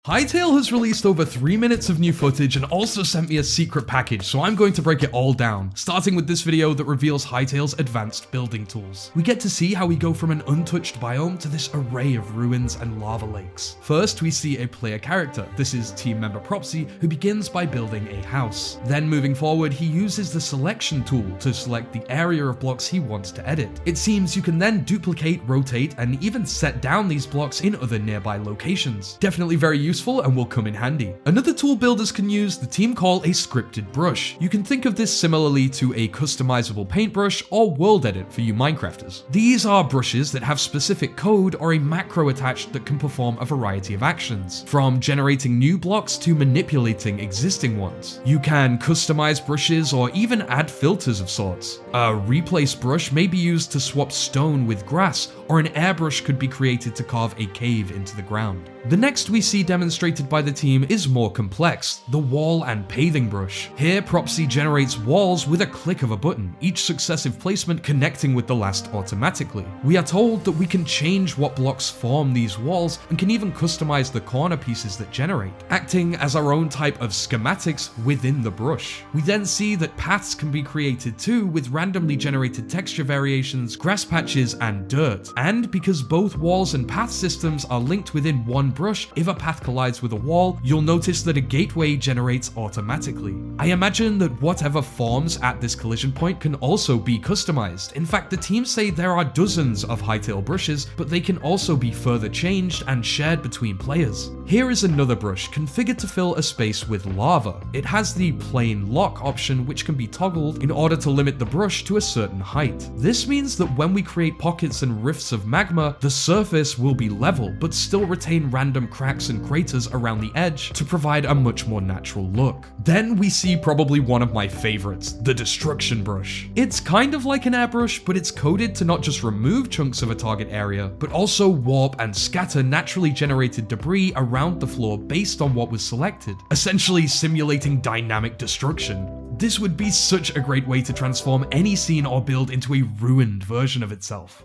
Hytale has released over 3 minutes of new footage and also sent me a secret package, so I'm going to break it all down, starting with this video that reveals Hytale's advanced building tools. We get to see how we go from an untouched biome to this array of ruins and lava lakes. First, we see a player character. This is team member Propsy, who begins by building a house. Then moving forward, he uses the selection tool to select the area of blocks he wants to edit. It seems you can then duplicate, rotate, and even set down these blocks in other nearby locations. Definitely very useful and will come in handy. Another tool builders can use, the team call a scripted brush. You can think of this similarly to a customizable paintbrush or world edit for you Minecrafters. These are brushes that have specific code or a macro attached that can perform a variety of actions, from generating new blocks to manipulating existing ones. You can customize brushes or even add filters of sorts. A replace brush may be used to swap stone with grass, or an airbrush could be created to carve a cave into the ground. The next we see demonstrated by the team is more complex, the wall and paving brush. Here, Propsy generates walls with a click of a button, each successive placement connecting with the last automatically. We are told that we can change what blocks form these walls and can even customize the corner pieces that generate, acting as our own type of schematics within the brush. We then see that paths can be created too, with randomly generated texture variations, grass patches, and dirt. And because both walls and path systems are linked within one brush, if a path collides with a wall, you'll notice that a gateway generates automatically. I imagine that whatever forms at this collision point can also be customized. In fact, the team say there are dozens of Hytale brushes, but they can also be further changed and shared between players. Here is another brush configured to fill a space with lava. It has the plane lock option, which can be toggled in order to limit the brush to a certain height. This means that when we create pockets and rifts of magma, the surface will be level, but still retain random cracks and craters around the edge to provide a much more natural look. Then we see probably one of my favorites, the destruction brush. It's kind of like an airbrush, but it's coded to not just remove chunks of a target area, but also warp and scatter naturally generated debris around the floor based on what was selected, essentially simulating dynamic destruction. This would be such a great way to transform any scene or build into a ruined version of itself.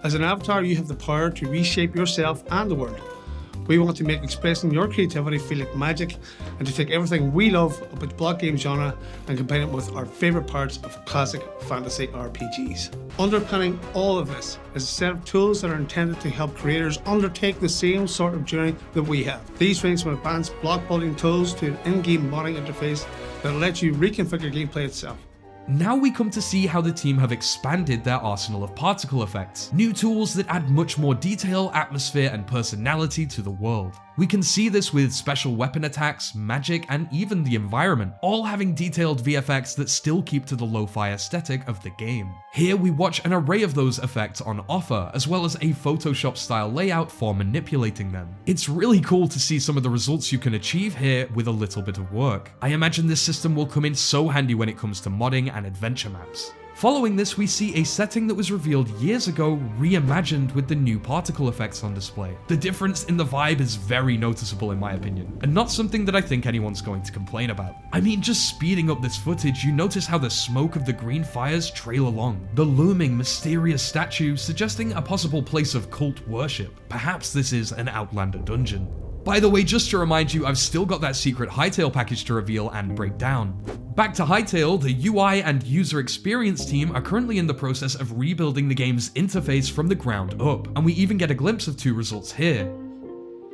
As an avatar, you have the power to reshape yourself and the world. We want to make expressing your creativity feel like magic, and to take everything we love about the block game genre and combine it with our favourite parts of classic fantasy RPGs. Underpinning all of this is a set of tools that are intended to help creators undertake the same sort of journey that we have. These range from advanced block building tools to an in-game modding interface that lets you reconfigure gameplay itself. Now we come to see how the team have expanded their arsenal of particle effects, new tools that add much more detail, atmosphere, and personality to the world. We can see this with special weapon attacks, magic, and even the environment, all having detailed VFX that still keep to the lo-fi aesthetic of the game. Here we watch an array of those effects on offer, as well as a Photoshop style layout for manipulating them. It's really cool to see some of the results you can achieve here with a little bit of work. I imagine this system will come in so handy when it comes to modding and adventure maps. Following this, we see a setting that was revealed years ago, reimagined with the new particle effects on display. The difference in the vibe is very noticeable in my opinion, and not something that I think anyone's going to complain about. I mean, just speeding up this footage, you notice how the smoke of the green fires trail along, the looming, mysterious statue suggesting a possible place of cult worship. Perhaps this is an Outlander dungeon. By the way, just to remind you, I've still got that secret Hytale package to reveal and break down. Back to Hytale, the UI and user experience team are currently in the process of rebuilding the game's interface from the ground up, and we even get a glimpse of two results here.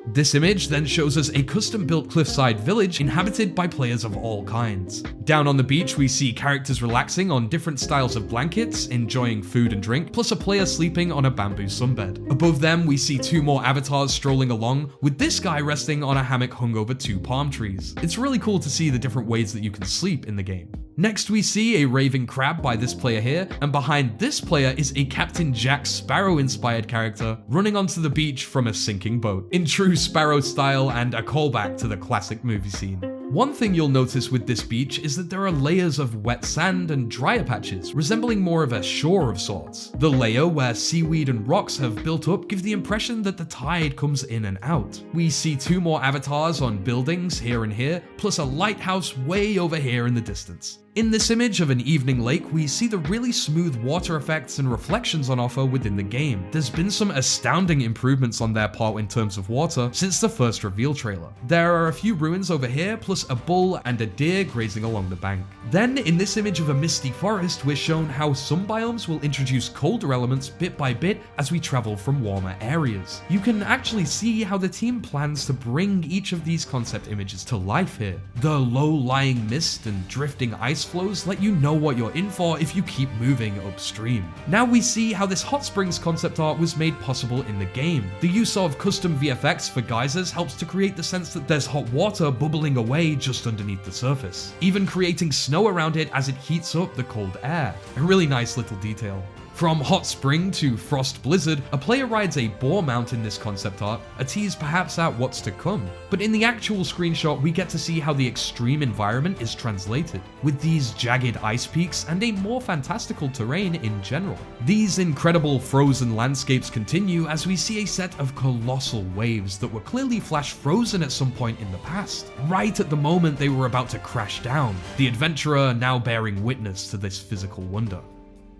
This image then shows us a custom-built cliffside village inhabited by players of all kinds. Down on the beach, we see characters relaxing on different styles of blankets, enjoying food and drink, plus a player sleeping on a bamboo sunbed. Above them, we see two more avatars strolling along, with this guy resting on a hammock hung over two palm trees. It's really cool to see the different ways that you can sleep in the game. Next, we see a raving crab by this player here, and behind this player is a Captain Jack Sparrow-inspired character running onto the beach from a sinking boat, in true Sparrow style and a callback to the classic movie scene. One thing you'll notice with this beach is that there are layers of wet sand and drier patches, resembling more of a shore of sorts. The layer where seaweed and rocks have built up give the impression that the tide comes in and out. We see two more avatars on buildings here and here, plus a lighthouse way over here in the distance. In this image of an evening lake, we see the really smooth water effects and reflections on offer within the game. There's been some astounding improvements on their part in terms of water since the first reveal trailer. There are a few ruins over here, plus a bull and a deer grazing along the bank. Then, in this image of a misty forest, we're shown how some biomes will introduce colder elements bit by bit as we travel from warmer areas. You can actually see how the team plans to bring each of these concept images to life here. The low-lying mist and drifting ice flows let you know what you're in for if you keep moving upstream. Now we see how this hot springs concept art was made possible in the game. The use of custom VFX for geysers helps to create the sense that there's hot water bubbling away just underneath the surface, even creating snow around it as it heats up the cold air. A really nice little detail. From hot spring to frost blizzard, a player rides a boar mount in this concept art, a tease perhaps at what's to come. But in the actual screenshot, we get to see how the extreme environment is translated, with these jagged ice peaks and a more fantastical terrain in general. These incredible frozen landscapes continue as we see a set of colossal waves that were clearly flash frozen at some point in the past, right at the moment they were about to crash down, the adventurer now bearing witness to this physical wonder.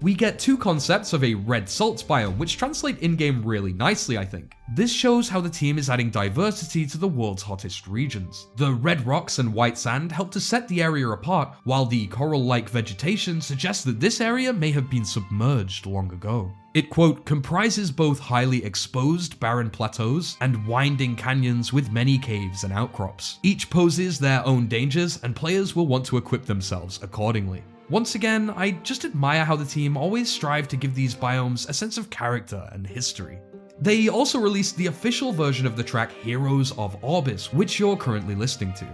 We get two concepts of a red salt biome, which translate in-game really nicely, I think. This shows how the team is adding diversity to the world's hottest regions. The red rocks and white sand help to set the area apart, while the coral-like vegetation suggests that this area may have been submerged long ago. It, quote, comprises both highly exposed barren plateaus and winding canyons with many caves and outcrops. Each poses their own dangers, and players will want to equip themselves accordingly. Once again, I just admire how the team always strive to give these biomes a sense of character and history. They also released the official version of the track Heroes of Orbis, which you're currently listening to.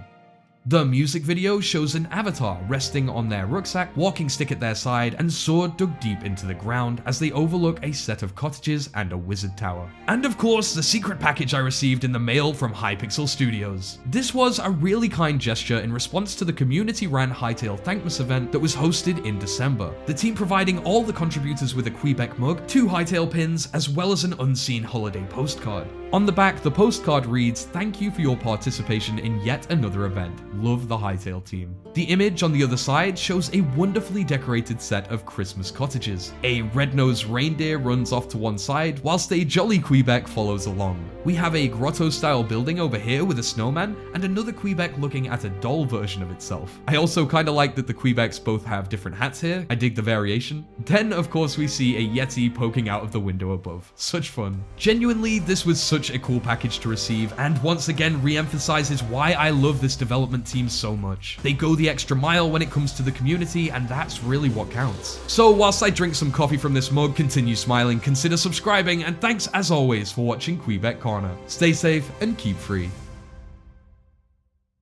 The music video shows an avatar resting on their rucksack, walking stick at their side, and sword dug deep into the ground as they overlook a set of cottages and a wizard tower. And of course, the secret package I received in the mail from Hypixel Studios. This was a really kind gesture in response to the community-ran Hytale Thankmas event that was hosted in December. The team providing all the contributors with a Quebec mug, 2 Hytale pins, as well as an unseen holiday postcard. On the back, the postcard reads, "Thank you for your participation in yet another event. Love the Hytale team." The image on the other side shows a wonderfully decorated set of Christmas cottages. A red-nosed reindeer runs off to one side, whilst a jolly Quebec follows along. We have a grotto-style building over here with a snowman, and another Quebec looking at a doll version of itself. I also kinda like that the Quebecs both have different hats here. I dig the variation. Then, of course, we see a Yeti poking out of the window above. Such fun. Genuinely, this was such a cool package to receive, and once again re-emphasizes why I love this development team so much. They go the extra mile when it comes to the community, and that's really what counts. So whilst I drink some coffee from this mug, continue smiling, consider subscribing, and thanks as always for watching Quebec Corner. Stay safe and keep free.